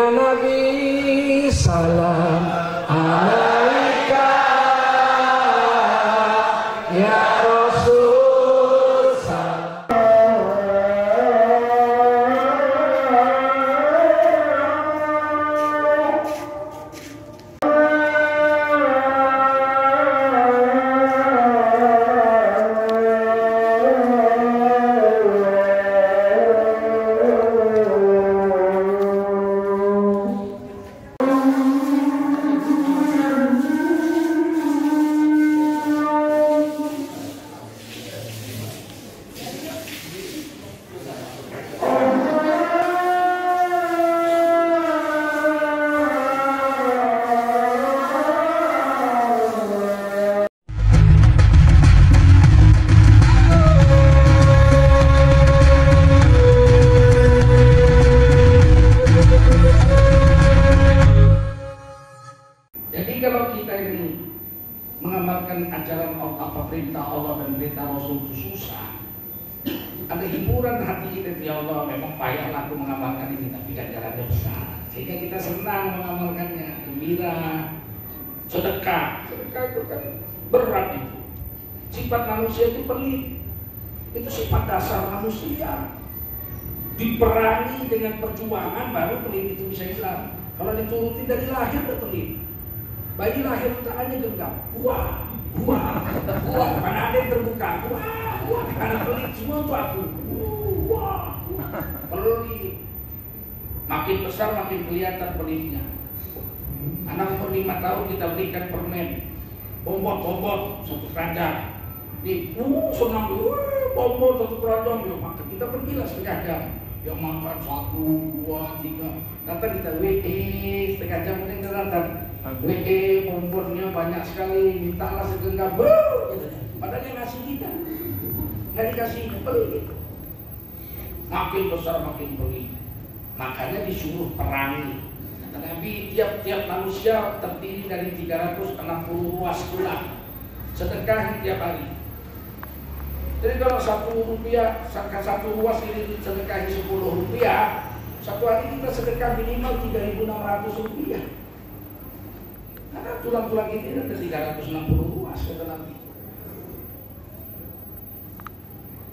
Nabi, salam alaika ya Rasul, salam. mengamalkan ajaran Allah, apa perintah Allah dan perintah Rasul itu susah. Ada hiburan hati kita, ya Allah memang payahlah aku mengamalkan ini, tapi ganjarannya besar. Sehingga kita senang mengamalkannya, gembira. Sedekah, sedekah itu kan berat itu. Sifat manusia itu pelit. Itu sifat dasar manusia. Diperangi dengan perjuangan baru pelit itu bisa hilang. Kalau dituruti dari lahir udah pelit. Bayi lahir tangannya genggam, wah, wah, wah, mana ada yang terbuka, wah, wah, anak pelit semua tuh aku, wah, pelit. Makin besar makin kelihatan pelitnya. Anak umur 5 tahun kita berikan permen, bombot satu keranjang, di, senang, bombot satu keranjang, dia makan. Kita pergilah setengah jam, dia makan 1, 2, 3, nanti kita setengah jam kemudian kita datang. Bombornya banyak sekali, mintalah segenggam, padahal yang ngasih kita nggak dikasih, pelit. Makin besar makin pelit, makanya disuruh perangi. Kata Nabi, tiap manusia terdiri dari 360 ruas tulang, sedekah tiap hari. Jadi kalau 1 rupiah, satu ruas ini sedekahi 10 rupiah, satu hari kita sedekah minimal 3.600 rupiah. Karena tulang-tulang ini ada 360 ruas, kata Nabi.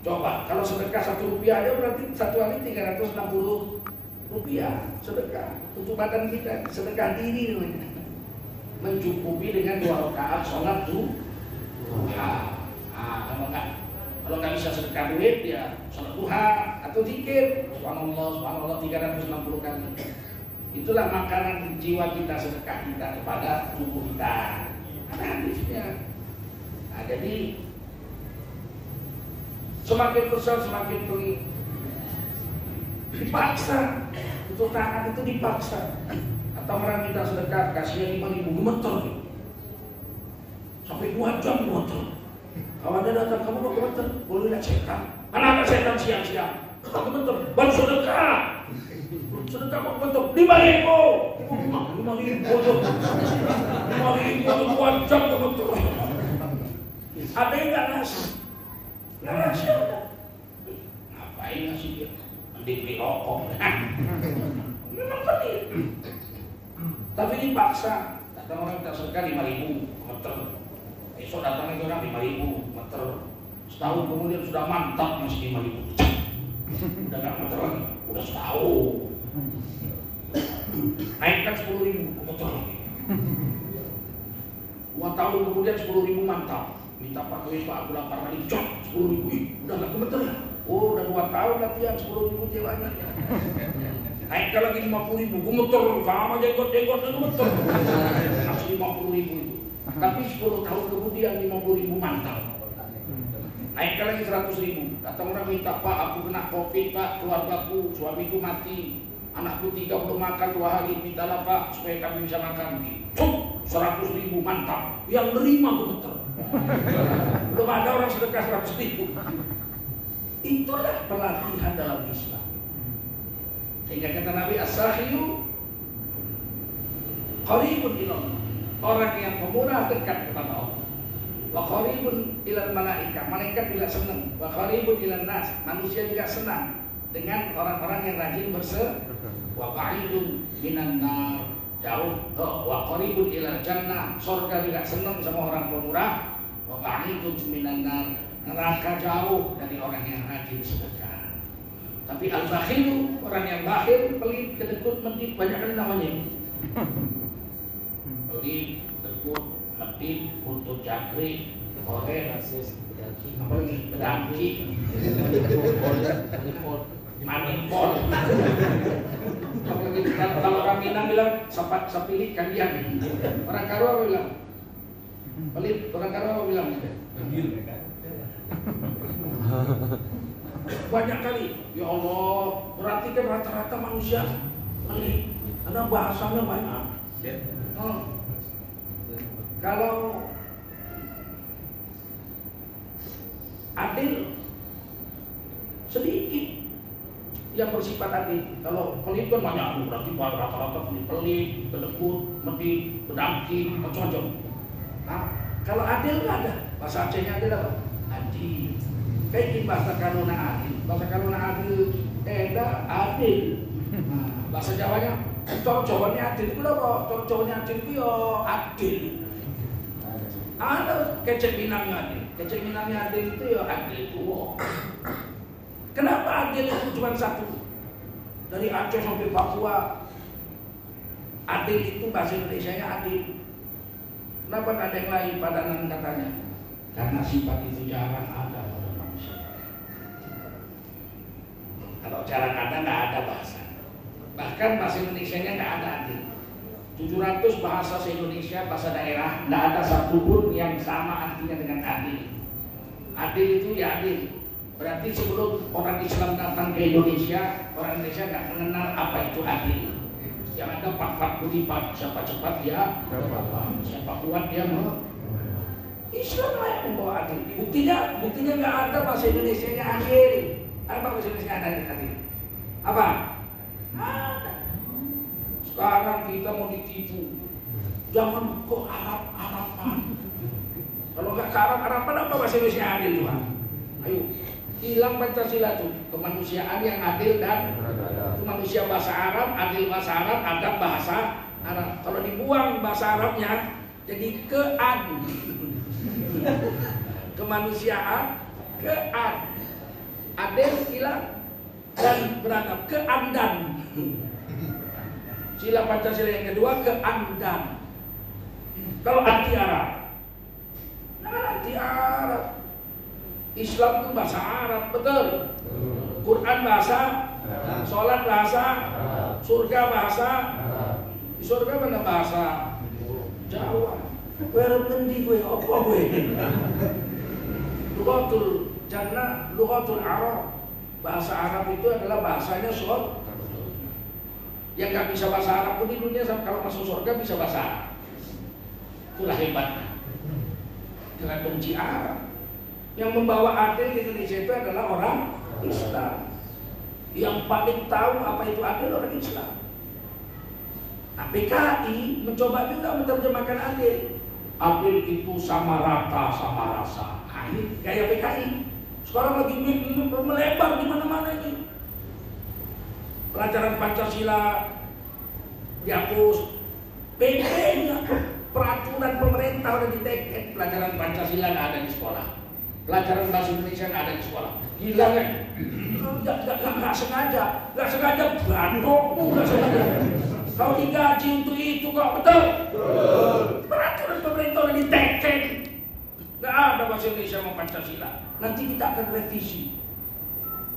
Coba, kalau sedekah 1 rupiah aja berarti satu hari 360 rupiah sedekah untuk badan kita, sedekah diri namanya. Mencukupi dengan 2 rakaat sholat duha. Kalau nggak bisa sedekah duit, ya sholat duha atau zikir. Subhanallah 360 kali. Itulah makanan jiwa kita, sedekah kita kepada tubuh kita. Ada hadisnya. Nah, jadi semakin besar semakin pelit. Dipaksa. Untuk taat itu dipaksa. Atau orang minta sedekah kasihnya 5.000, gemeter. Sampai 2 jam gemeter. Kalau ada datang, kamu mau gemeter? Boleh lihat setan. Mana ada setan siang-siang? Gemeter. Baru sedekah. Sedekah kok bentuk 5.000 tuh 2 jam kok bentuk. Ada yang nggak ngasih? Nggak ngasih ada. Ngapain ngasih dia? Dibeli rokok. Memang pelit. Tapi dipaksa. Datang orang minta sedekah 5.000 meter. Besok datang lagi orang 5.000 meter. Setahun kemudian sudah mantap masih 5.000. Udah nggak meter lagi. Udah setahun. Naikkan 10.000 meter lagi. 2 tahun kemudian 10.000 mantap. Minta Pak Ketua aku lapar lagi, cok 10.000. Udah nggak kebetul ya? Oh, udah 2 tahun latihan 10.000 ceweknya. Naikkan lagi 50.000, gemeter sama jenggot-jenggot itu gemeter. Masih 50.000 itu. Tapi 10 tahun kemudian 50.000 mantap. Naikkan lagi 100.000. Datang orang minta, Pak aku kena COVID Pak, keluargaku, suamiku mati, anakku 3 belum makan 2 hari, mintalah Pak supaya kami bisa makan. Cuk, 100.000 mantap. Yang nerima gemeter. Belum ada orang sedekah 100.000. Itulah pelatihan dalam Islam. Sehingga kata Nabi as-sakhiyu qaribun ilallah. Orang yang pemurah dekat kepada Allah. Wa qaribun ilal malaika. Malaikat juga senang. Wa qaribun ilal nas. Manusia juga senang dengan orang-orang yang rajin wa ba'idun minan nar, jauh. Wa qaribun ilal jannah, surga juga senang sama orang pemurah. Wa ba'idun minan nar, neraka jauh dari orang yang rajin sedekah. Tapi al-bakhilu, orang yang bakhil, pelit, kedekut, medit, banyak kali namanya. Pelit, kedekut, medit, buntut jangkrik, korek, apalagi bedangki, manipol. Kalau orang Minang bilang sapilik kalian. Orang Karo apa bilang? Pelit. Orang Karo apa bilang? Banyak kali. Ya Allah, berarti kan rata-rata manusia pelit. Karena bahasanya banyak. Kalau adil sedikit yang bersifat adil. Kalau pelit kan banyak, berarti rata-rata pelit, kedekut, medit, bedangki, macam-macam. Nah, kalau adil nggak ada. Bahasa Acehnya adil apa? Adil. Kayak gini bahasa kanuna adil. Bahasa kanuna adil, adil. Nah, bahasa Jawanya, cowok-cowoknya adil. Itu apa? Cowok-cowoknya adil itu ya adil. Ada kecek Minangnya adil. Kecek Minangnya adil itu ya adil tua. Kenapa adil itu cuma satu? Dari Aceh sampai Papua, adil itu bahasa Indonesianya adil. Kenapa nggak ada yang lain padanan katanya? Karena sifat itu jarang ada pada manusia. Kalau cara kata nggak ada bahasa. Bahkan bahasa Indonesianya nggak ada adil. 700 bahasa se-Indonesia, bahasa daerah, nggak ada satupun yang sama artinya dengan adil. Adil itu ya adil. Berarti sebelum orang Islam datang ke Indonesia, orang Indonesia nggak mengenal apa itu adil. Yang ada pak-pak kulipat, siapa cepat dia, siapa kuat dia mau. Islam lah yang membawa adil. Buktinya nggak ada bahasa Indonesianya adil. Apa bahasa Indonesia adil? Apa? Ada. Sekarang kita mau ditipu. Jangan kok Arab-Araban. Kalau nggak ke Arab-Araban apa bahasa Indonesia adil Tuhan? Ayo. Hilang Pancasila itu kemanusiaan yang adil dan itu manusia bahasa Arab, adil bahasa Arab, adab bahasa Arab. Kalau dibuang bahasa Arabnya jadi kead. Kemanusiaan kead. Adil hilang dan beradab keandan. Sila Pancasila yang kedua keandan. Kalau anti Arab, jangan anti Arab. Islam itu bahasa Arab, betul. Quran bahasa, sholat bahasa, surga bahasa. Di surga mana bahasa Jawa? Gue remendi gue, apa gue? Lughatul Jannah, lughatul Arab. Bahasa Arab itu adalah bahasanya surga. Yang nggak bisa bahasa Arab pun di dunia kalau masuk surga bisa bahasa Arab. Itulah hebatnya. Jangan benci Arab. Yang membawa adil di Indonesia itu adalah orang Islam. Yang paling tahu apa itu adil orang Islam. Nah, PKI mencoba juga menerjemahkan adil. Adil itu sama rata, sama rasa. Nah, ini gaya PKI. Sekarang lagi melebar di mana-mana ini. Pelajaran Pancasila dihapus. PP-nya peraturan pemerintah udah diteken. Pelajaran Pancasila nggak ada di sekolah. Pelajaran bahasa Indonesia nggak ada di sekolah. Gila kan? Nggak sengaja batok, nggak sengaja. Kau digaji untuk itu kok, betul? Peraturan pemerintah udah diteken. Nggak ada bahasa Indonesia sama Pancasila. Nanti kita akan revisi.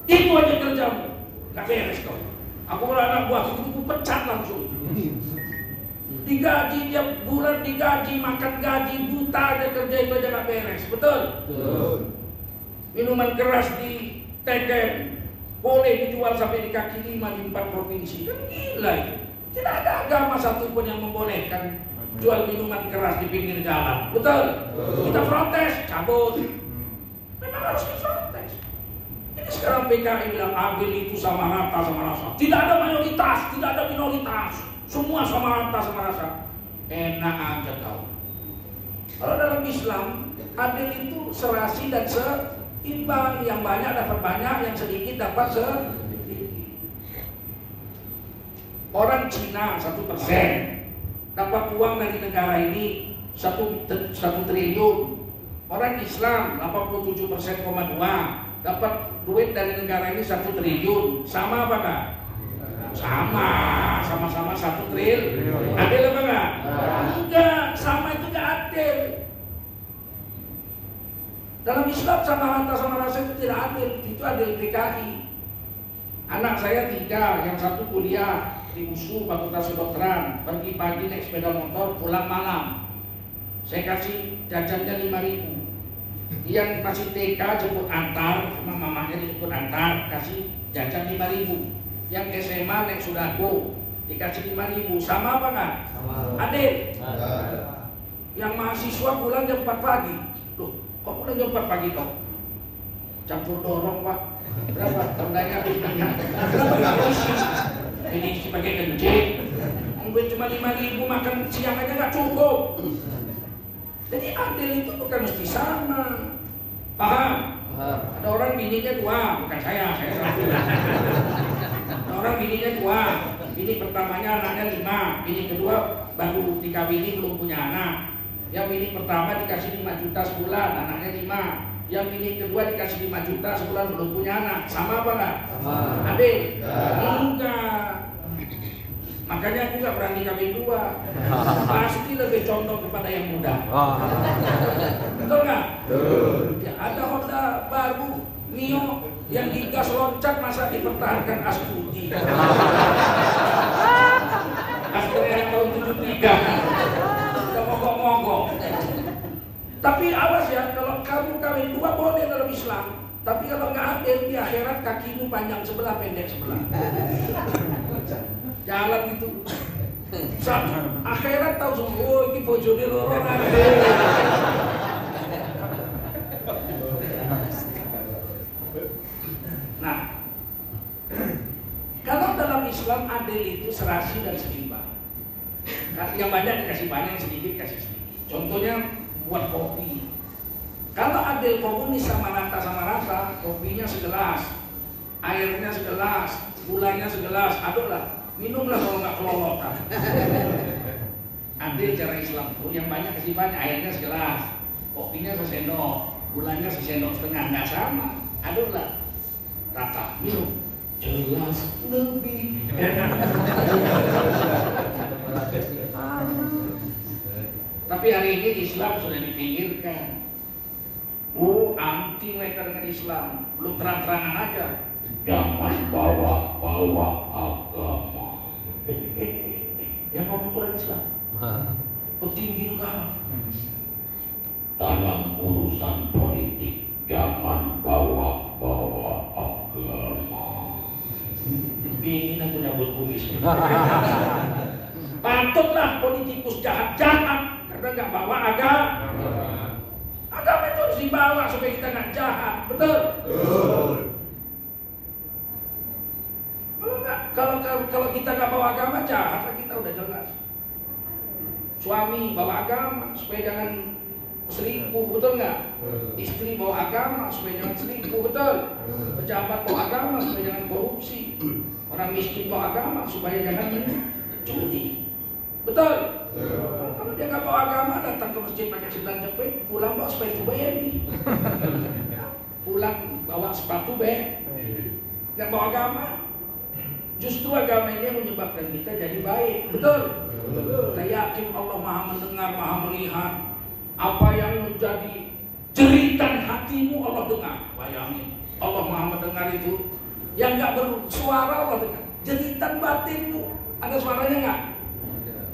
Itu aja kerjamu. Nggak beres kau. Aku kalau anak buah itu pecat langsung. Digaji tiap bulan, digaji, makan gaji, buta aja kerja itu aja gak beres, betul? Minuman keras di Teken boleh dijual sampai di kaki 5 di 4 provinsi, kan gila itu. Tidak ada agama satupun yang membolehkan jual minuman keras di pinggir jalan, betul? Kita protes, cabut. Memang harus diprotes. Ini sekarang PKI bilang adil itu sama rata sama rasa. Tidak ada mayoritas, tidak ada minoritas. Semua sama rata sama rasa. Enak aja kau. Kalau dalam Islam, adil itu serasi dan seimbang. Yang banyak dapat banyak, yang sedikit dapat sedikit. Orang Cina 1% dapat uang dari negara ini 1 triliun. Orang Islam 87,2 dapat duit dari negara ini 1 triliun. Sama apa enggak? Sama-sama 1 triliun. Adil apa enggak? Enggak, sama itu enggak adil. Dalam Islam sama rasa itu tidak adil. Itu adil PKI. Anak saya 3, yang 1 kuliah di USU Fakultas Kedokteran, pergi pagi naik sepeda motor, pulang malam. Saya kasih jajannya 5.000. Yang masih TK jemput antar, sama mamanya dijemput antar, kasih jajan 5.000. Yang SMA naik Sudako, dikasih 5.000. Sama apa enggak? Sama. Adil. Yang mahasiswa pulang jam 4 pagi. Loh, kok pulang jam 4 pagi toh? Campur dorong Pak. Berapa? Tandanya habis banyak. Berapa diisi? Ini isi pakai kencing. Mungkin cuma 5.000 makan siang aja nggak cukup. Jadi adil itu bukan mesti sama. Paham? Ada orang bininya 2, bukan saya 1. Ada orang bininya 2. Bini pertamanya anaknya 5, bini kedua baru dikawini belum punya anak. Yang bini pertama dikasih 5 juta sebulan, anaknya 5. Yang bini kedua dikasih 5 juta sebulan belum punya anak. Sama apa enggak? Sama. Adil? Enggak. Makanya aku gak berani kawin 2. Pasti lebih condong kepada yang muda. Betul gak? Betul. Ya, ada Honda baru Mio yang digas loncat masa dipertahankan Astuti. Astuti yang tahun 73. Udah mogok-mogok. Tapi awas ya, kalau kamu kawin 2 boleh dalam Islam. Tapi kalau nggak adil di akhirat kakimu panjang sebelah pendek sebelah. Jalan gitu. Saat akhirat tahu semua, oh ini bojone loro Nah, kalau dalam Islam adil itu serasi dan seimbang. Yang banyak dikasih banyak, yang sedikit kasih sedikit. Contohnya buat kopi. Kalau adil komunis sama rata, kopinya segelas, airnya segelas, gulanya segelas, aduklah, minumlah kalau nggak kelolotan. Adil cara Islam tuh, yang banyak kasih banyak, airnya segelas, kopinya sesendok, gulanya sesendok setengah, nggak sama, aduklah, rata, minum, jelas lebih. Tapi hari ini Islam sudah dipinggirkan. Oh, anti mereka dengan Islam, belum terang-terangan aja. Jangan bawa-bawa agama. Yang ngomong Quran Islam. Petinggi negara. Dalam urusan politik, jangan bawa-bawa agama. Pingin aku nyambut kumis. Patutlah politikus jahat-jahat karena nggak bawa agama. Agama itu harus dibawa supaya kita nggak jahat, betul? Betul. Kalau kita nggak bawa agama jahat, kita udah jelas. Suami bawa agama supaya jangan selingkuh, betul nggak? Istri bawa agama supaya jangan selingkuh, betul? Pejabat bawa agama supaya jangan korupsi. Orang miskin bawa agama supaya jangan mencuri, betul? Kalau dia nggak bawa agama, datang ke masjid pakai sendal jepit, pulang bawa sepatu bayi, pulang bawa sepatu bayi, nggak bawa agama. Justru agama ini menyebabkan kita jadi baik, betul? Kita yakin Allah Maha mendengar, Maha melihat. Apa yang menjadi jeritan hatimu Allah dengar. Bayangin, Allah Maha mendengar itu. Yang nggak bersuara Allah dengar. Jeritan batinmu, ada suaranya nggak?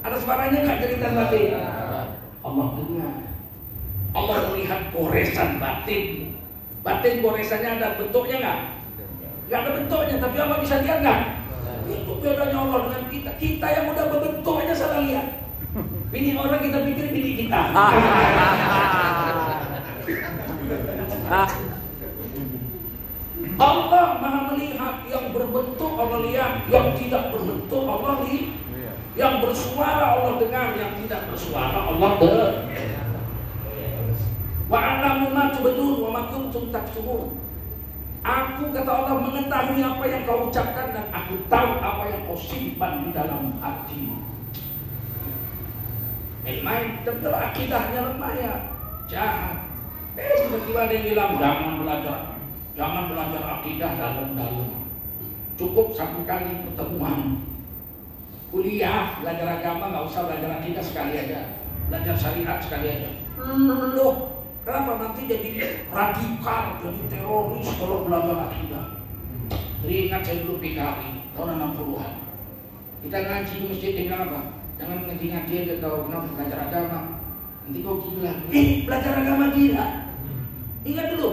Ada suaranya nggak jeritan batin? Allah dengar. Allah melihat goresan batinmu. Batin goresannya ada bentuknya nggak? Nggak ada bentuknya, tapi Allah bisa lihat nggak? Itu bedanya Allah dengan kita. Kita yang udah berbentuknya salah lihat. Bini orang kita pikir bini kita. Allah Maha melihat, yang berbentuk Allah lihat, yang tidak berbentuk Allah lihat. Yang bersuara Allah dengar, yang tidak bersuara Allah dengar. Wa 'alamu ma tubdun wa ma kuntum taktumun. Aku kata Allah mengetahui apa yang kau ucapkan dan aku tahu apa yang kau simpan di dalam hatimu. Main-main, tapi kalau akidahnya lemah ya jahat. Tiba-tiba dia bilang jangan belajar akidah dalam-dalam. Cukup satu kali pertemuan kuliah belajar agama, nggak usah belajar akidah, sekali aja belajar syariat sekali aja. Loh, kenapa nanti jadi radikal, jadi teroris kalau belajar akidah? Teringat saya dulu PKI tahun 60-an. Kita ngaji di masjid, dia bilang apa? Jangan ngaji-ngaji aja kau, kenapa belajar agama? Nanti kau gila. Belajar agama gila. Ingat dulu.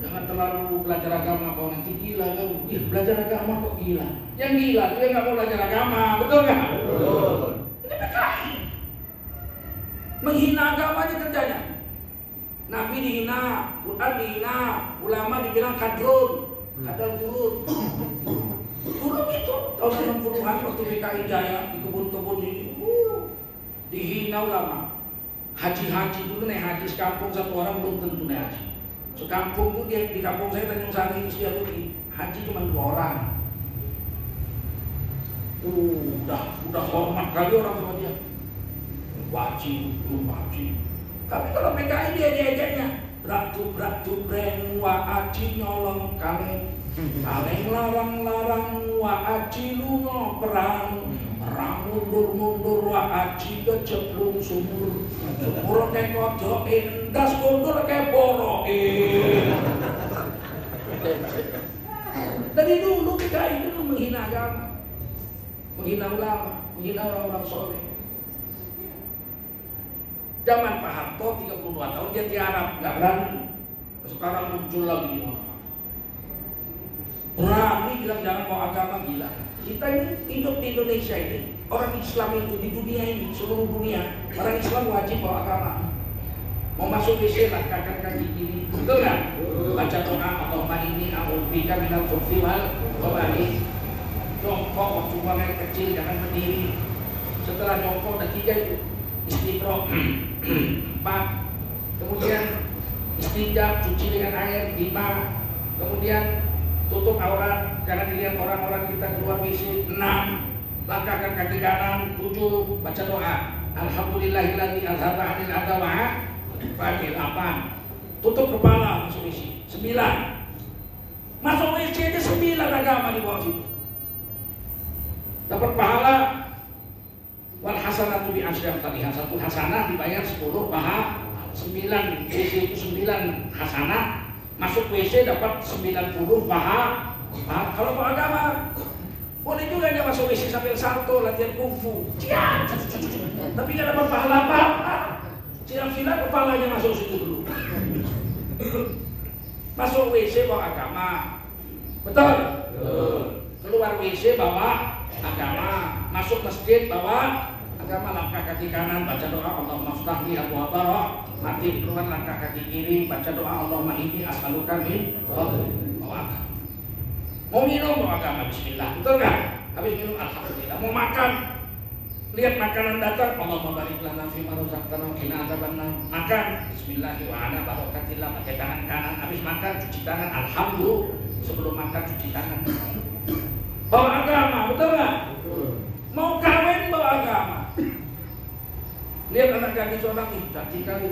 Jangan terlalu belajar agama kau nanti gila kau. Belajar agama kok gila. Yang gila dia nggak mau belajar agama, betul nggak? Betul. Ini PKI. Menghina agama aja kerjanya. Nabi dihina, Quran dihina, ulama dibilang kadrun, kadal turun. Dulu itu tahun 60-an waktu PKI Jaya di kebun-kebun ini, dihina ulama. Haji-haji dulu naik haji sekampung satu orang belum tentu naik haji. Sekampung itu dia di kampung saya Tanjung Sari itu setiap haji cuma 2 orang. Udah hormat kali orang sama dia. Wajib. Tapi kalau PKI dia diajaknya berat-berat breng wa aji nyolong kaleng larang wa aji lungo perang mundur wa aji keceplung sumur kayak kodok endas mundur kayak borok. Dari dulu PKI itu menghina agama, menghina ulama, menghina orang-orang soleh. Zaman Pak Harto 32 tahun dia tiarap, nggak berani. Sekarang muncul lagi di mana? Berani bilang jangan mau agama, gila. Kita ini hidup di Indonesia ini, orang Islam itu di dunia ini, seluruh dunia, orang Islam wajib bawa agama. Mau masuk WC langkahkan kaki kiri, betul nggak? Baca doa Allahumma inni a'udzubika minal khubuthi wal khaba'ith. Jongkok waktu buang air kecil, jangan berdiri. Setelah jongkok ada 3 itu. Istiqro 4, kemudian istinja, cuci dengan air 5, kemudian tutup aurat, jangan dilihat orang-orang kita keluar WC 6, langkahkan kaki kanan 7, baca doa alhamdulillahilladzi azhaba 'anil adha wa 8, tutup kepala masuk WC 9, masuk WC aja 9 agama di bawah situ, dapat pahala. Wal hasanatu bi asyri amsalihha, 1 hasanah dibayar 10 pahala. 9 WC itu 9 hasanah, masuk WC dapat 90 pahala. Kalau mau agama boleh juga aja masuk WC sambil salto latihan kungfu, tapi nggak dapat pahala apa-apa. Silang-silang kepalanya masuk situ dulu. Masuk WC bawa agama, betul? Keluar WC bawa agama, masuk masjid bawa agama, langkah kaki kanan baca doa Allahumma ftahli abwaaba rahmatik, keluar langkah kaki kiri baca doa Allahumma inni as'aluka min fadlik, bawa agama. Mau minum bawa agama, bismillah, betul nggak? Habis minum alhamdulillah. Mau makan, lihat makanan datang Allahumma barik lana fima razaqtana wa qina adzabannar, makan bismillah wa ala barakatillah, pakai tangan kanan. Habis makan cuci tangan, alhamdulillah, sebelum makan cuci tangan. Bawa agama, betul nggak? Mau kawin bawa agama. Lihat anak gadis orang ini, cantik kali.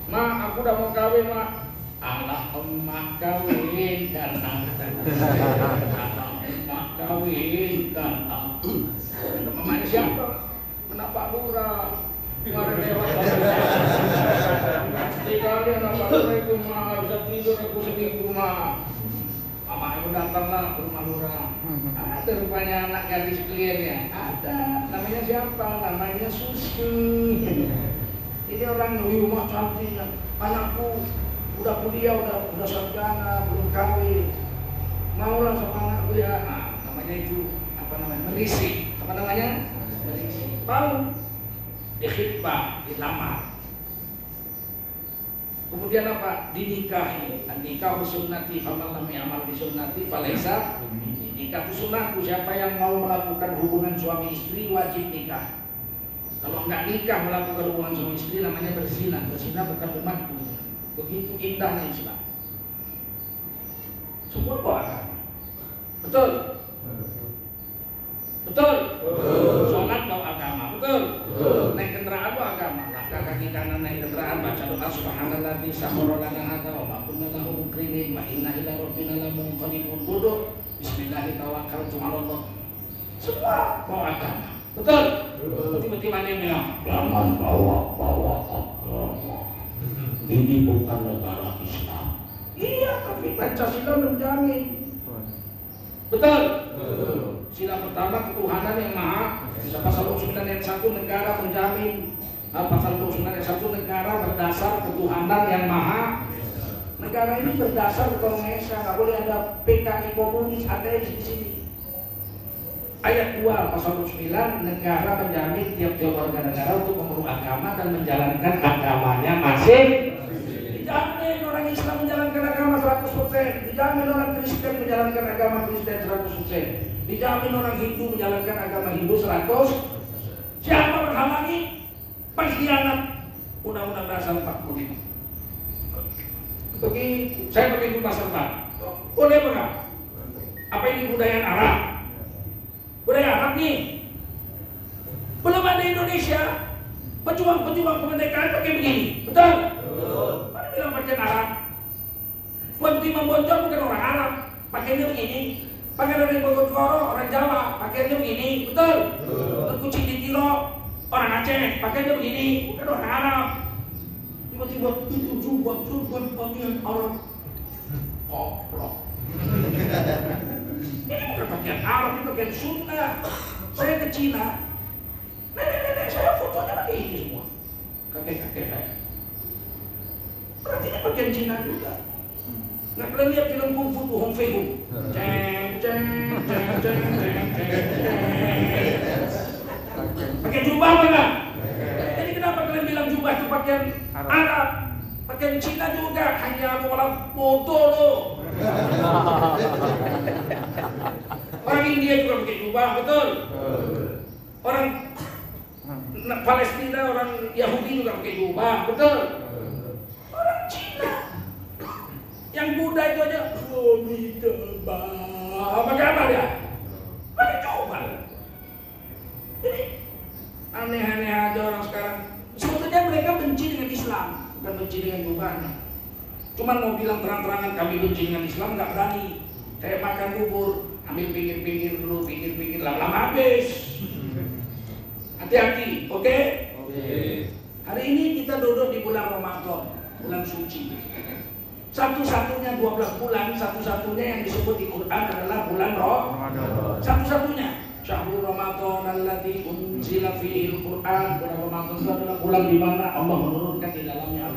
Ma, aku udah mau kawin, ma. Allahumma kawinkan aku. Allahumma kawinkan aku. Mamanya siapa? Kenapa Lurah? Kemarin lewat. Cantik kali anak Lurah itu, ma. Bisa tidur aku seminggu, ma. Mamanya datanglah ke rumah Lurah. Ada rupanya anak gadis kliennya. Ada. Namanya siapa? Namanya Susi. Ini orang rumah cantik. Anakku udah kuliah, udah sarjana, belum kawin. Maulah sama anakku ya. Nah, namanya itu apa namanya? Merisi. Apa namanya? Merisi. Tahu? Dikhitbah, dilamar. Kemudian apa? Dinikahi. Nikah sunnati, faman lam ya'mal bi sunnati falaisa. Nikah itu sunnahku. Siapa yang mau melakukan hubungan suami istri wajib nikah. Kalau enggak nikah melakukan hubungan suami istri namanya berzina. Berzina bukan umatku. Begitu indahnya Islam. Semua bawa agama. Betul? Betul? Sholat bawa agama. Betul? Naik kendaraan bawa agama. Langkah kaki kanan naik kendaraan baca doa subhanalladzi sakhkhara lana hadza wa ma kunna lahu muqrinin wa inna ila rabbina lamunqalibun. Duduk bismillah tawakkaltu 'ala Allah. Semua bawa agama. Betul? Tiba-tiba dia bilang, jangan bawa agama. Ini bukan negara Islam. Iya, tapi Pancasila menjamin. Betul? Sila pertama ketuhanan yang maha. Pasal 29 ayat 1 negara menjamin. Pasal 29 ayat 1 negara berdasar ketuhanan yang maha. Negara ini berdasar Indonesia, nggak boleh ada PKI komunis ateis di sini. Ayat 2 pasal 29 negara menjamin tiap-tiap warga negara untuk memeluk agama dan menjalankan agamanya masing. Dijamin orang Islam menjalankan agama 100%, dijamin orang Kristen menjalankan agama Kristen 100%, dijamin orang Hindu menjalankan agama Hindu 100%. Siapa menghalangi? Pengkhianat Undang-Undang Dasar 45. Begitu, saya pakai jubah serban. Boleh enggak? Apa ini budaya Arab? Budaya Arab nih. Belum ada Indonesia. Pejuang-pejuang kemerdekaan pakai begini. Betul? Mana bilang pakai Arab? Tuan Timah Bonjol bukan orang Arab. Pakainya begini. Pakai dari Bogor, orang Jawa. Pakainya begini. Betul? Kucing di Tiro, orang Aceh. Pakainya begini. Bukan orang Arab. Tiba-tiba itu jubah pakaian Arab. Koplok. Ini bukan pakaian Arab, ini pakaian Sunda. Saya ke Cina, nenek-nenek saya fotonya pakai ini semua. Kakek-kakek saya. Berarti ini pakaian Cina juga. Nggak pernah lihat film kungfu tuh Hong Fei Hung. Ceng ceng ceng ceng ceng ceng. Pakai jubah enggak? Jadi kenapa kalian bilang jubah itu pakaian Arab? Pakaian Cina juga, hanya orang foto loh. Orang India juga pakai jubah, betul? Orang Palestina, orang Yahudi juga pakai jubah, betul? Orang Cina yang Buddha itu aja, pakai apa dia? Pakai jubah. Jadi aneh-aneh aja orang sekarang. Sebetulnya mereka benci dengan Islam, bukan benci dengan jubahnya. Cuman mau bilang terang-terangan kami benci dengan Islam nggak berani. Kayak makan bubur, ambil pinggir-pinggir dulu, pinggir-pinggir lama-lama habis. Hati-hati, oke? Hari ini kita duduk di bulan Ramadan, bulan suci. Satu-satunya 12 bulan, satu-satunya yang disebut di Quran adalah bulan Ramadan. Satu-satunya. Syahrul Ramadan alladzi unzila fihi al-Qur'an. Bulan Ramadan itu adalah bulan di mana Allah menurunkan di dalamnya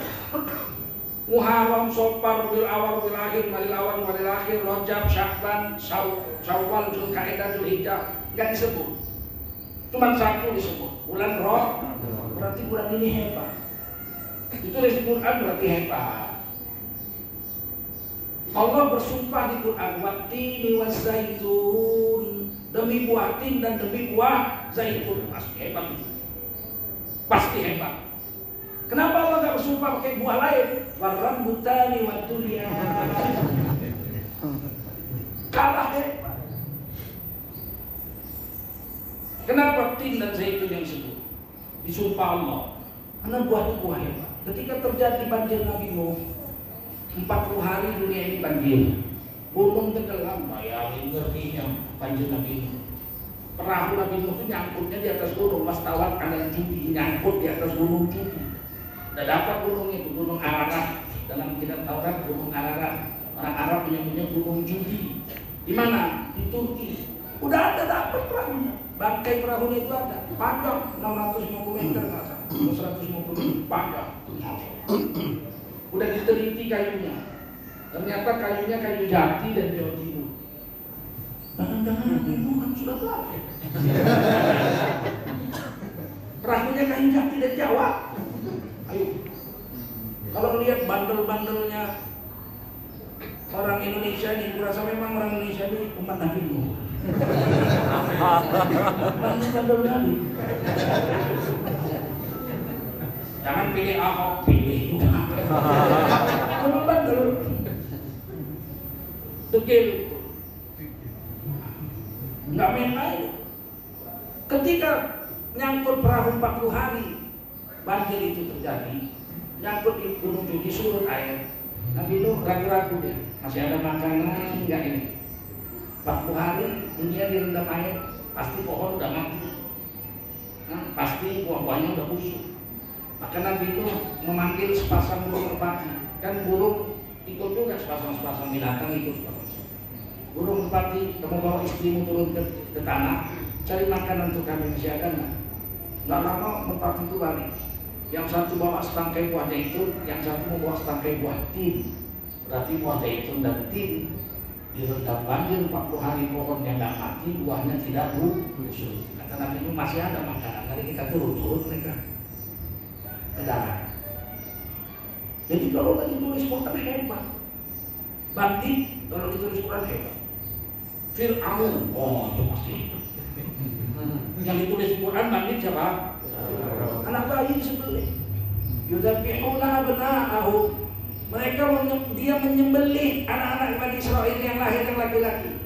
Muharram, Safar, Rabiul Awal, Rabiul Akhir, Rabiul Awal, Rabiul Akhir, Rajab, Sya'ban, Syawal, Zulqa'dah, Dzulhijjah. Enggak disebut. Cuma satu disebut, bulan Ramadan. Berarti bulan ini hebat. Itu dari Quran berarti hebat. Allah bersumpah di Quran, "Wattini waszaitun." Demi buah tin dan demi buah zaitun. Pasti hebat itu. Pasti hebat. Kenapa Allah nggak bersumpah pakai buah lain? Warambutani wadurian. Kalah hebat. Kenapa tin dan zaitun yang disebut? Disumpah Allah. Karena buah itu buah hebat. Ketika terjadi banjir Nabi Nuh, 40 hari dunia ini banjir. Gunung tenggelam, bayangin ngerinya banjir Nabi Nuh. Perahu Nabi Nuh itu nyangkutnya di atas gunung. Wartawan ada judi nyangkut di atas gunung judi. Udah dapat gunung itu, gunung Ararat. Dalam kitab Taurat, gunung Ararat. Orang Arab menyebutnya gunung judi. Di mana? Di Turki. Udah ada dapat perahunya. Bangkai perahunya itu ada. Panjang 650 meter, 150 meter panjang. Udah diteliti kayunya. Ternyata kayunya kayu jati dan Jawa Timur. Jangan-jangan Nabi Nuh kan sudah lahir. Perahunya kayu jati dari Jawa. Ayo. Kalau lihat bandel-bandelnya orang Indonesia ini, kurasa memang orang Indonesia ini umat Nabi Nuh. Bandel-bandel Nabi. Jangan pilih Ahok, pilih. Memang bandel. Degil itu. Nggak main-main. Ketika nyangkut perahu 40 hari, banjir itu terjadi. Nyangkut di gunung Judi, surut air. Nabi Nuh ragu-ragu dia, masih ada makanan nggak ini? 40 hari dunia direndam air, pasti pohon udah mati. Pasti buah-buahnya udah busuk. Maka Nabi Nuh memanggil sepasang burung merpati. Kan burung ikut juga, sepasang binatang ikut. Burung merpati, kamu bawa istrimu turun ke tanah, cari makanan untuk kami, masih ada nggak? Nggak lama merpati itu balik. Yang satu bawa setangkai buah zaitun, yang satu membawa setangkai buah tin. Berarti buah zaitun dan tin direndam banjir 40 hari, pohonnya nggak mati, buahnya tidak busuk. Kata Nabi Nuh, masih ada makanan, mari kita turun mereka ke darat. Jadi kalau lagi tulis Quran hebat, bandit kalau ditulis Quran hebat. Fir'aun, oh itu pasti. Yang ditulis Quran bandit siapa? Anak bayi disembelih. Yudzabbihuna abna'ahum. Mereka dia menyembelih anak-anak Bani Israil yang lahir yang laki-laki.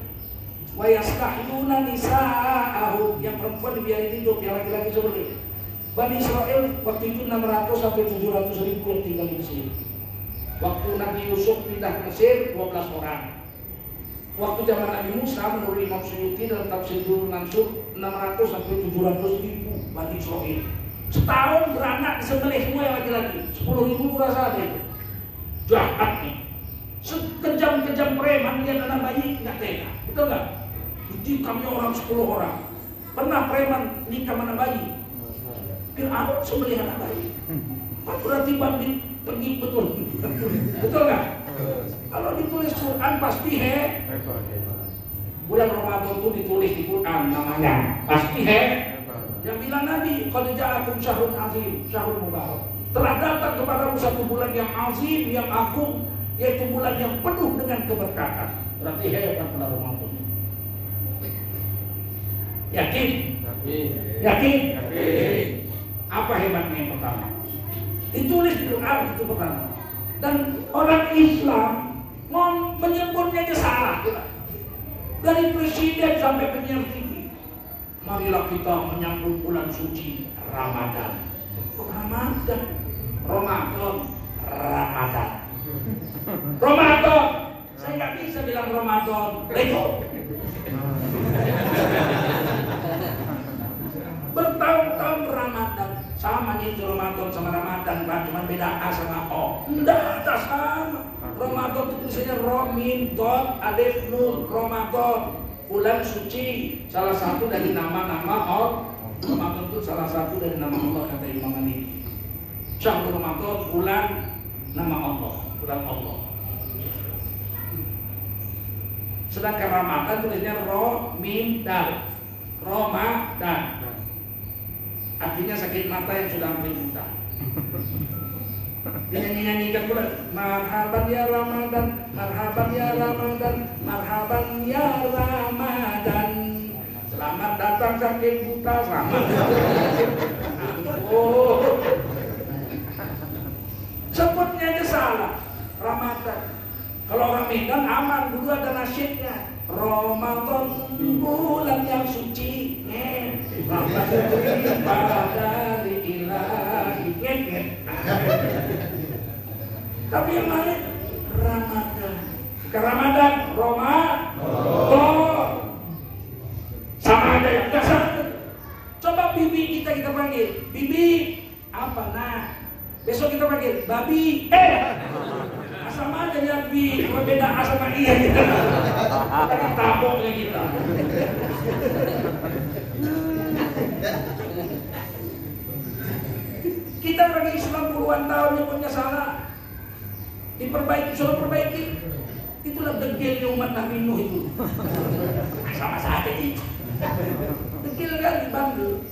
Wa yastahyuna nisa'ahum, yang perempuan dibiarin hidup, yang laki-laki sembelih. Bani Israil waktu itu 600 sampai 700 ribu yang tinggal di Mesir. Waktu Nabi Yusuf pindah ke Mesir 12 orang. Waktu zaman Nabi Musa menurut Imam Suyuti dalam tafsir Durrul Mansur 600 sampai 700 ribu Bani Israil. Setahun beranak disembelih semua yang laki-laki. 10 ribu kurasa ada itu. Jahat nih. Sekejam-kejam preman lihat anak bayi nggak tega, betul nggak? Jadi kami orang 10 orang. Pernah preman nikah anak bayi? Fir'aun sembelih anak bayi. Berarti bandit pergi betul. Betul nggak? Kalau ditulis Quran pasti bulan Ramadan itu ditulis di Quran namanya pasti yang bilang Nabi qad ja'akum syahrun azim, syahrul mubarak. Telah datang kepadamu satu bulan yang azim, yang agung, yaitu bulan yang penuh dengan keberkatan. Berarti hebat bulan Ramadan. Yakin? Yakin? Apa hebatnya yang pertama? Ditulis di Quran itu pertama. Dan orang Islam mau menyebutnya aja salah kita. Dari presiden sampai penyiar TV. Marilah kita menyambut bulan suci Ramadan. Ramadan. Saya nggak bisa bilang Ramadan. Lego. Bertahun-tahun Ramadan. Sama nih itu Ramadan sama Ramadan, Pak. Cuma beda A sama O. Enggak, tak sama. Ramadan itu tulisannya Ro, Min, Dot, Alif, Nun. Ramadan, bulan suci. Salah satu dari nama-nama Allah. Ramadan itu salah satu dari nama Allah, kata Imam Maliki. Syahrul Ramadan, bulan nama Allah, bulan Allah. Sedangkan Ramadan tulisnya Ro, Min, Dal. Ramadan. Artinya sakit mata yang sudah hampir buta. Dinyanyi-nyanyikan pula, marhaban ya Ramadan, marhaban ya Ramadan, marhaban ya Ramadan. Selamat datang sakit buta, selamat. Oh. Sebutnya aja salah. Ramadan. Kalau orang Medan aman, dulu ada nasyidnya. Ramadan bulan yang suci, rahmat dari Ilahi. Tapi yang lain Ramadan. Ke Ramadan, Ramadan. Sama aja yang dasar. Coba bibi kita panggil, bibi apa nah? Besok kita panggil babi. Sama aja ya bi, cuma beda A sama I aja. Kita taboknya kita. Kita orang Islam puluhan tahun nyebutnya salah. Diperbaiki, suruh perbaiki. Itulah degilnya umat Nabi Nuh itu. Sama saja ini. Degil kan dibantu.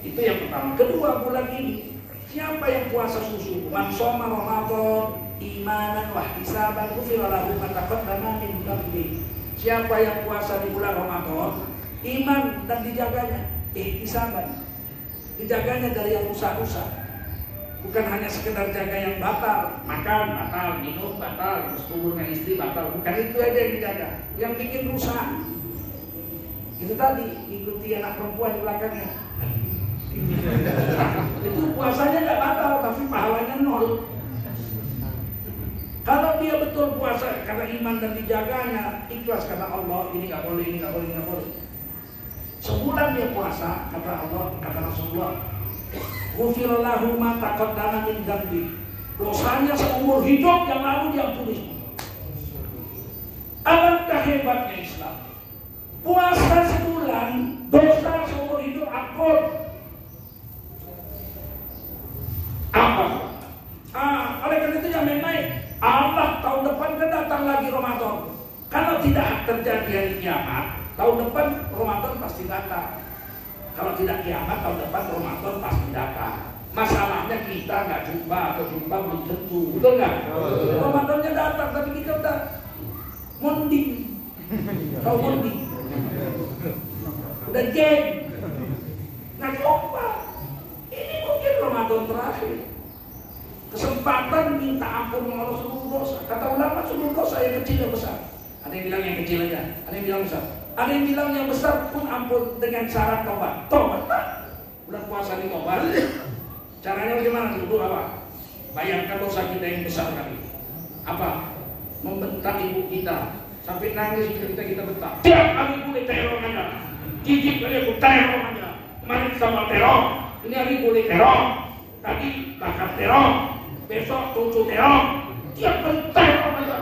Itu yang pertama. Kedua, bulan ini siapa yang puasa susu? Man shoma Ramadan imanan wa ihtisaban ghufira lahu ma taqaddama min dhanbi. Siapa yang puasa di bulan Ramadan iman dan dijaganya ihtisaban, dijaganya dari yang rusak-rusak. Bukan hanya sekedar jaga yang batal, makan batal, minum batal, bersetubuh dengan istri batal. Bukan itu aja yang dijaga, yang bikin rusak. Itu tadi, ikuti anak perempuan di belakangnya. Itu puasanya nggak batal, tapi pahalanya nol. Kalau dia betul puasa karena iman dan dijaganya, ikhlas karena Allah, ini nggak boleh, ini nggak boleh, ini nggak boleh. Sebulan dia puasa, kata Allah, kata Rasulullah, ghufirallahu ma taqaddama min dzambi. Dosanya seumur hidup yang lalu diampuni. Alangkah hebatnya Islam. Puasa sebulan, dosa seumur hidup ampun. Apa? Oleh karena itu jangan main-main. Allah tahun depan kan datang lagi Ramadan. Kalau tidak terjadi hari kiamat, tahun depan Ramadan pasti datang. Kalau tidak kiamat, tahun depan Ramadan pasti datang. Masalahnya kita nggak jumpa atau jumpa belum tentu, betul nggak? Ramadannya datang, tapi kita udah monding. Tahu monding? Udah jeng. Nggak coba. Ini mungkin Ramadan terakhir. Kesempatan minta ampun Allah seluruh dosa. Kata ulama seluruh dosa yang kecil yang besar. Ada yang bilang yang kecil aja, ada yang bilang besar. Ada yang bilang yang besar pun ampun dengan syarat tobat. Tobat tak? Bulan puasa ini tobat. Caranya bagaimana? Dulu apa? Bayangkan dosa kita yang besar kali. Apa? Membentak ibu kita sampai nangis kita bentak. Tiap hari boleh teror aja. Gigit kali aku teror aja. Kemarin sama teror. Ini hari boleh teror. Tadi bakar teror. Besok tujuh teror. Tiap hari teror aja.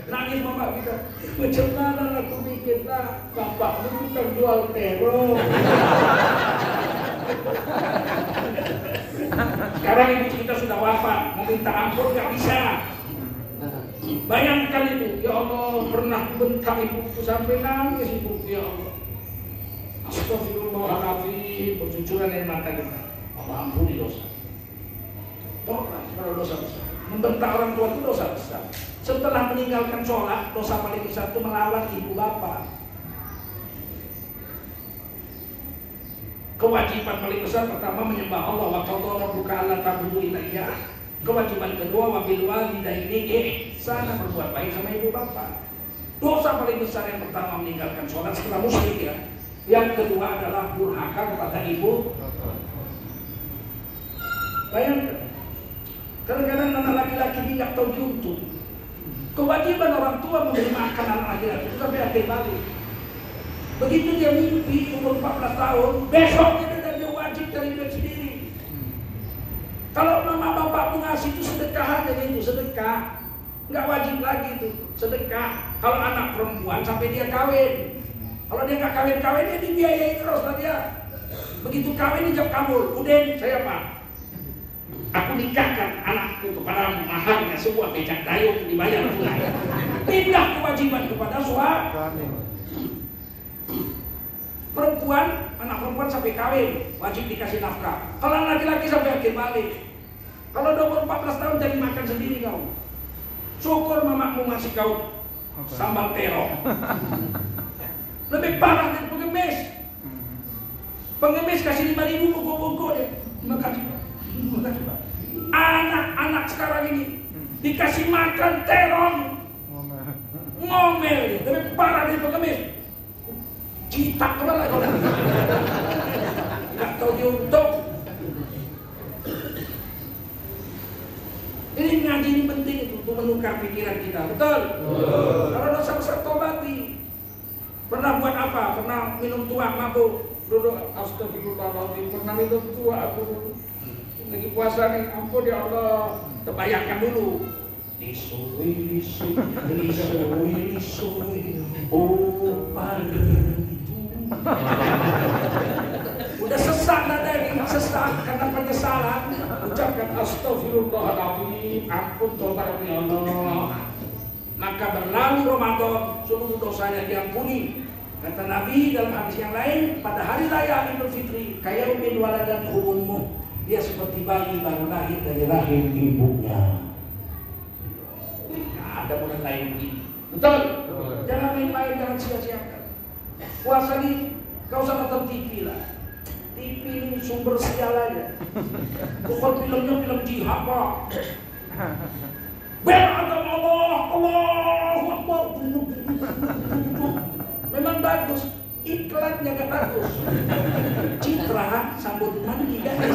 Nangis bapak kita. Macam mana aku bikin lah. Bapakmu bukan jual teror. Sekarang ibu kita sudah wafat, meminta ampun nggak bisa. Bayangkan itu, ya Allah, pernah bentak ibuku sampai nangis ibuku, ya Allah. Astagfirullahaladzim, bercucuran dari mata kita. Allah ampuni dosa. Tobat kalau dosa besar. Membentak orang tua itu dosa besar. Setelah meninggalkan sholat, dosa paling besar itu melawan ibu bapak. Kewajiban paling besar pertama menyembah Allah, wa qadha rabbuka alla ta'budu illa iyyah. Kewajiban kedua wa bil walidaini ihsana, berbuat baik sama ibu bapak. Dosa paling besar yang pertama meninggalkan sholat setelah musyrik ya. Yang kedua adalah durhaka kepada ibu. Bayangkan, kadang-kadang anak laki-laki ini nggak tahu diuntung. Kewajiban orang tua memberi makan anak laki-laki itu sampai akhir balik. Begitu dia mimpi umur 14 tahun, besoknya dia wajib cari duit sendiri. Kalau mama bapakmu ngasih itu sedekah aja itu, sedekah. Nggak wajib lagi itu, sedekah. Kalau anak perempuan sampai dia kawin. Kalau dia nggak kawin-kawin, dia dibiayai terus lah dia. Begitu kawin dijawab kabul, udah saya Pak, aku nikahkan anakku kepada maharnya sebuah becak dayung dibayar tunai. Pindah kewajiban kepada suami. Perempuan, anak perempuan sampai kawin wajib dikasih nafkah. Kalau laki-laki sampai akhir balik. Kalau udah umur 14 tahun jadi makan sendiri kau. Syukur mamamu ngasih kau sambal terong. Lebih parah dari pengemis. Pengemis kasih 5.000 bungkus deh. Terima kasih Pak. Anak-anak sekarang ini dikasih makan terong. Ngomel, lebih parah dari pengemis. Citak kepala kau nanti. Nggak tahu diuntung. Ini ngaji ini penting itu untuk menukar pikiran kita, betul? Kalau dosa besar tobati. Pernah buat apa? Pernah minum tuak mabuk? Duduk astagfirullahaladzim. Pernah minum tuak aku. Lagi puasa nih, ampun ya Allah. Terbayangkan dulu. Lisui. Oh pagi. Udah sesak dada ini, sesak karena penyesalan. Ucapkan astagfirullahaladzim, ampun tobat ya Allah. Maka berlalu Ramadan, seluruh dosanya diampuni. Kata Nabi dalam hadis yang lain, pada hari raya Idul Fitri, kayaumin waladat umummu, dia seperti bayi baru lahir dari rahim ibunya. Nggak ada model lain begini. Betul? Jangan main-main, jangan sia-siakan. Puasa ini, kau usah nonton TV lah. TV ini sumber sial aja. Bukan filmnya film jihad Pak. Bela agama Allah, Allahu Akbar. Memang bagus, iklannya gak bagus. Citra sambut mandi guys.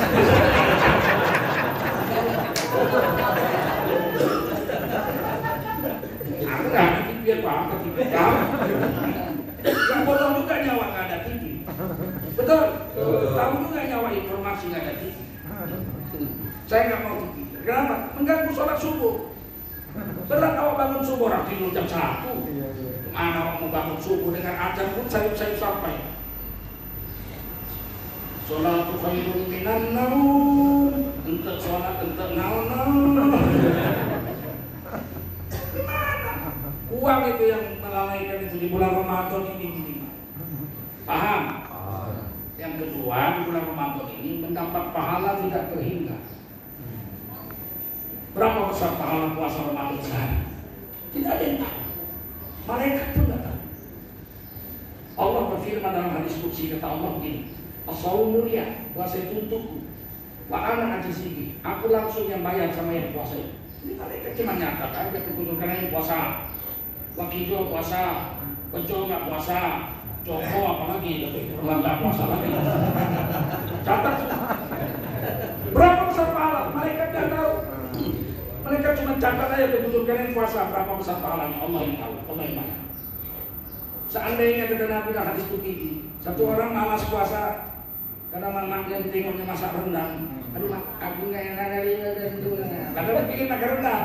Aku gak ada TV apa-apa, TV yang bodoh juga nyawa gak ada TV. Betul? Tahu juga nyawa informasi gak ada TV. Saya gak mau TV. Kenapa? Mengganggu sholat subuh. Berat awak bangun subuh, orang tidur jam 1. Mana awak mau bangun subuh dengan azan pun saya sampai. Sholat khairun minan naum. Untuk sholat, untuk naum. Uang itu yang melalaikan itu di bulan Ramadan ini. Paham? Yang kedua, di bulan Ramadan ini mendapat pahala tidak terhingga. Berapa besar pahala puasa Ramadan sehari? Tidak ada yang tahu. Malaikat pun tidak tahu. Allah berfirman dalam hadis qudsi, kata Allah begini, as-shaumu mulia, puasa itu untukku. Wa ana ajzihi, aku langsung yang bayar sama yang puasa itu. Ini malaikat cuma nyatakan dia kebutuhan yang puasa. Wakijo puasa, Bejo nggak puasa, Joko apalagi, nggak puasa lagi. Catat. Berapa besar pahala? Malaikat nggak tahu. Mereka cuma catat aja kebutuhan yang puasa, berapa besar pahalanya, Allah yang tahu, Allah yang mana. Seandainya kata Nabi dalam hadis Qudsi, satu orang malas puasa karena anaknya ditengoknya masak rendang. Aduh mak, aku nggak enak dari itu. Kadang bikin makan rendang.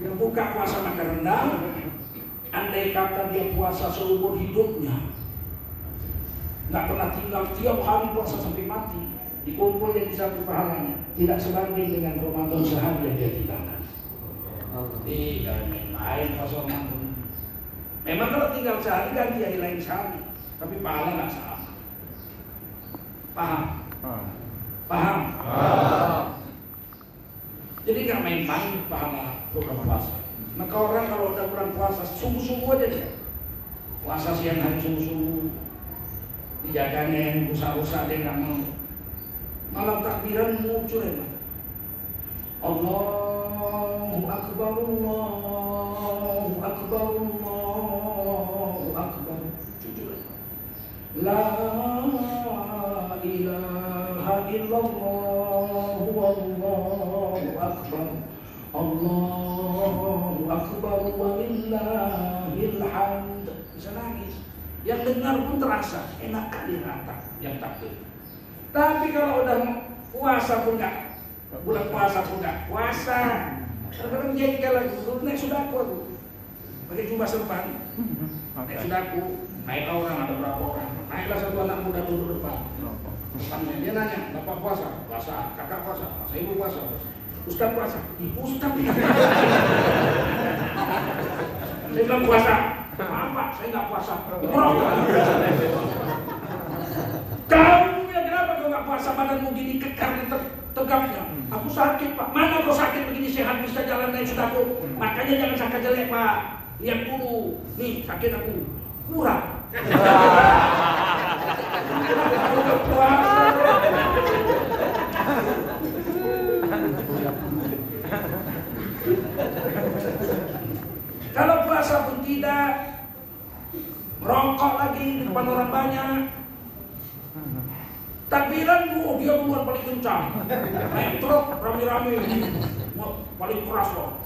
Dia buka puasa makan rendang. Andai kata dia puasa seumur hidupnya, nggak pernah tinggal tiap hari puasa sampai mati, dikumpul yang satu pahalanya tidak sebanding dengan Ramadan sehari yang dia tinggalkan. Tidak main puasa Ramadan. Memang kalau tinggal sehari ganti hari lain sehari, tapi pahala nggak sama. Paham? Paham? Jadi nggak main-main pahala program puasa. Maka orang kalau udah bulan puasa sungguh-sungguh aja dia. Puasa siang hari sungguh-sungguh, dijaganya yang rusak-rusak dia nggak mau. Malam takbiran muncul ya. Allahu Akbar, Allahu Akbar, Allahu Akbar. Jujur. La ilaha illallah, Allahu Akbar, Allahu Akbar, walillahil hamd. Bisa nangis. Yang dengar pun terasa enak kali rata yang takbir. Tapi kalau udah puasa pun enggak, bulan puasa pun enggak puasa. Kadang-kadang jengkel lagi, naik sudaku aku, pakai jubah serban, naik sudaku, naik orang ada berapa orang, naiklah satu anak muda duduk depan. Depannya dia nanya, bapak puasa, puasa, kakak puasa, masa ibu puasa, ustaz puasa, ibu ustaz. Saya bilang puasa, maaf pak, saya nggak puasa. Kamu kenapa kau nggak puasa, badanmu gini kekar tegapnya? Aku sakit pak. Mana kau sakit begini sehat bisa jalan naik sudaku? Makanya jangan sangka jelek pak. Lihat dulu, nih sakit aku kurang. Kalau puasa pun tidak, merokok lagi di depan orang banyak. Takbiran dia duluan paling kencang, naik truk rame-rame, paling keras loh.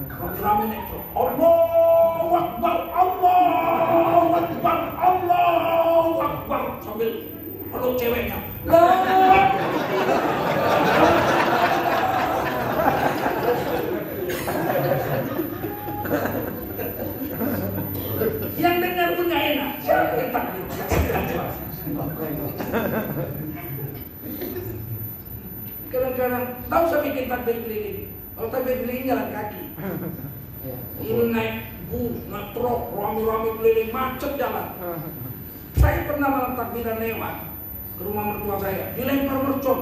Rame-rame naik truk. Allahu Akbar, Allahu Akbar, Allahu Akbar, sambil peluk ceweknya. Yang dengar pun nggak enak. Siapa yang takbir? Kadang-kadang tahu saya bikin takbir keliling. Kalau takbir keliling jalan kaki. Ini naik naik truk, rame-rame keliling, macet jalan. Saya pernah malam takbiran lewat ke rumah mertua saya, dilempar mercon.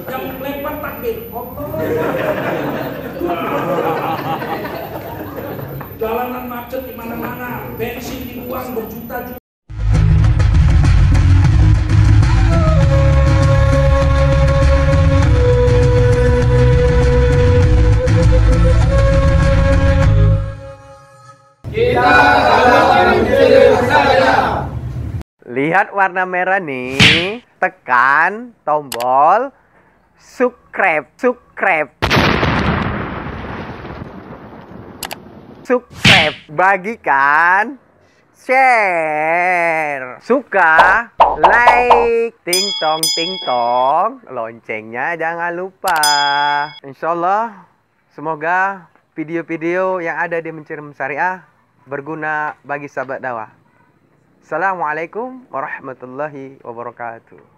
Yang lempar takbir. Jalanan macet di mana-mana, bensin dibuang berjuta-juta. Lihat warna merah nih. Tekan tombol subscribe. Bagikan, share, suka, like, ting tong, loncengnya jangan lupa. Insyaallah, semoga video-video yang ada di Mencium Syariah berguna bagi sahabat dakwah. Assalamualaikum warahmatullahi wabarakatuh.